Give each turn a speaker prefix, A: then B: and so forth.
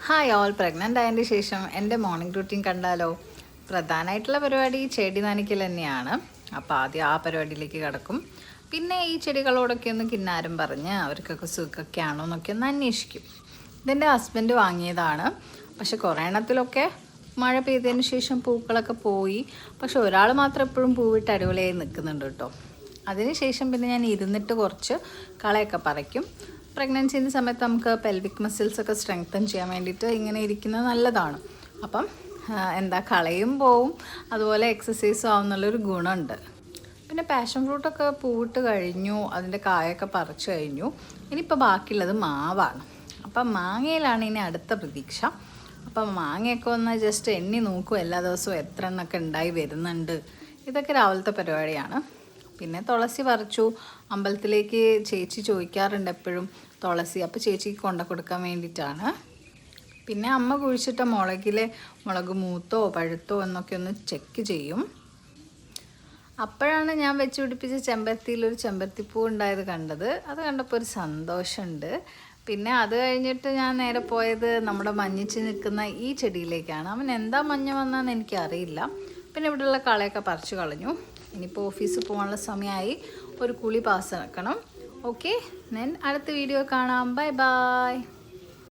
A: Hi all, pregnant ആയതിൻ്റെ ശേഷം എൻ്റെ morning routine കണ്ടാലോ? പ്രധാനമായിട്ടുള്ള പരിപാടി ചെടി നനയ്ക്കൽ തന്നെയാണ്. അപ്പോൾ ആദ്യം ആ പരിപാടിയിലേക്ക് കിടക്കും. പിന്നെ ഈ ചെടികളോടൊക്കെ ഒന്ന് കിന്നാരം പറഞ്ഞ് അവർക്കൊക്കെ സുഖമൊക്കെ ആണോ എന്നൊക്കെ ഒന്ന് അന്വേഷിക്കും. ഇതെൻ്റെ ഹസ്ബൻഡ് വാങ്ങിയതാണ്. പക്ഷെ കുറേ എണ്ണത്തിലൊക്കെ മഴ പെയ്തതിന് ശേഷം പൂക്കളൊക്കെ പോയി. പക്ഷെ ഒരാൾ മാത്രം എപ്പോഴും പൂവിട്ട് അടിപൊളിയായി നിൽക്കുന്നുണ്ട് കേട്ടോ. അതിനുശേഷം പിന്നെ ഞാൻ ഇരുന്നിട്ട് കുറച്ച് കളയൊക്കെ പറിക്കും. പ്രഗ്നൻസിൻ്റെ സമയത്ത് നമുക്ക് പെൽവിക് മസിൽസ് ഒക്കെ സ്ട്രെങ്തൻ ചെയ്യാൻ വേണ്ടിയിട്ട് ഇങ്ങനെ ഇരിക്കുന്നത് നല്ലതാണ്. അപ്പം കളയും പോവും, അതുപോലെ എക്സസൈസും ആവുന്നുള്ളൊരു ഗുണമുണ്ട്. പിന്നെ പാഷൻ ഫ്രൂട്ടൊക്കെ പൂവിട്ട് കഴിഞ്ഞു, അതിൻ്റെ കായൊക്കെ പറിച്ചു കഴിഞ്ഞു. ഇനിയിപ്പോൾ ബാക്കിയുള്ളത് മാവാണ്. അപ്പം മാങ്ങയിലാണ് ഇനി അടുത്ത പ്രതീക്ഷ. അപ്പം മാങ്ങയൊക്കെ ഒന്ന് ജസ്റ്റ് എണ്ണി നോക്കും എല്ലാ ദിവസവും എത്ര എണ്ണമൊക്കെ ഉണ്ടായി വരുന്നുണ്ട്. ഇതൊക്കെ രാവിലത്തെ പരിപാടിയാണ്. പിന്നെ തുളസി പറിച്ചു. അമ്പലത്തിലേക്ക് ചേച്ചി ചോദിക്കാറുണ്ട് എപ്പോഴും തുളസി, അപ്പോൾ ചേച്ചിക്ക് കൊണ്ടു കൊടുക്കാൻ വേണ്ടിയിട്ടാണ്. പിന്നെ അമ്മ കുഴിച്ചിട്ട മുളക് മൂത്തോ പഴുത്തോ എന്നൊക്കെ ഒന്ന് ചെക്ക് ചെയ്യും. അപ്പോഴാണ് ഞാൻ വെച്ച് പിടിപ്പിച്ച ചെമ്പരത്തിയിലൊരു ചെമ്പരത്തിപ്പൂ ഉണ്ടായത് കണ്ടത്. അത് കണ്ടപ്പോൾ ഒരു സന്തോഷമുണ്ട്. പിന്നെ അത് കഴിഞ്ഞിട്ട് ഞാൻ നേരെ പോയത് നമ്മുടെ മഞ്ഞിച്ച് നിൽക്കുന്ന ഈ ചെടിയിലേക്കാണ്. അവൻ എന്താ മഞ്ഞ വന്നതെന്ന് എനിക്കറിയില്ല. പിന്നെ ഇവിടെയുള്ള കളയൊക്കെ പറിച്ചു കളഞ്ഞു. ഇനിയിപ്പോൾ ഓഫീസിൽ പോകാനുള്ള സമയമായി, ഒരു കുളി പാസ്സാക്കണം. ഓക്കെ, ഞാൻ അടുത്ത വീഡിയോ കാണാം. Bye bye.